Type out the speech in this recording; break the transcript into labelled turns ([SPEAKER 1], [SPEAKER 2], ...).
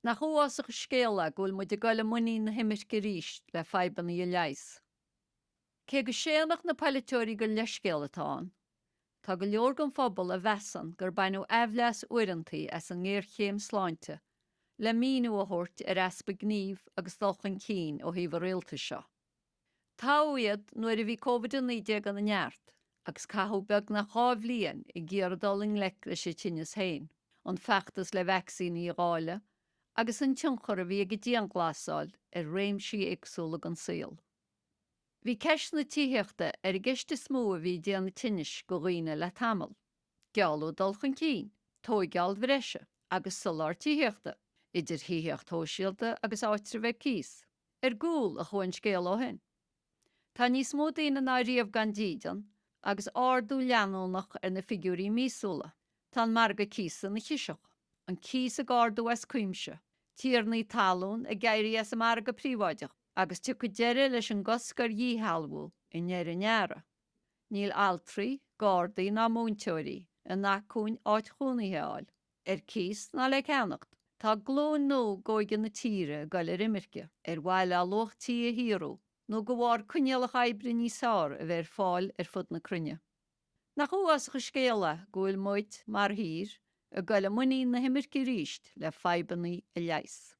[SPEAKER 1] Nach uasach scéala gúil mu de goile muí na Imirce ríist le feban í leis. Cé go séannach na paletóirí go leiscéalatáin. Tá go leor gon phobal a bhesan gur bainú ehleas uirantaí as an ngéir chéim sláinte, le míú a thuirt ar aspa gníomh agus dulchan cín ó híomh réalta seo. Tá iad nuair a bhí COVID-19 an na neart, agus cathú beag na chábhlíon I ggéardal an lec le sé tinnes hain, an feachtas le vaccín í gáile, agus an tionchar a bhí go dtíon glásáil ar réimsí agsúla an síl. Bhí ceis na títheachta ar I gceiste smó a bhí déanana tinnis go roioine le tamil. Geallú dulchan cín, tóigeall bhreise, agus solar títheachta, idir títheacht tóisialta agus áitre bheith cís, ar gúil a chuin scéal ó hen. Tá níos mó daoine ná riamh gan dídan, agus ardú leanúnach ar na figúrí mísúla, tá marga císa na chiiseach, an cís a gáardú as cuimse, tíarnaí talún a gairí as a marga príomháideach, agus tu go deire leis an goscar dhíhalbhú I near neara. Níl altraí, gádaí ná múnteoirí a nachún áit chúnaíáil, ar cís ná le ceannacht. Tá glón nó góigan na tíre go le Imirce, ar bhhaile a lochtaí a híú, nó go bhhar cuinealach ebre níosár a bheith fáil ar fud na crunne. Nach uas go scéala gúil muid mar hír a go le muí na Imirce ríist le febannaí a leis.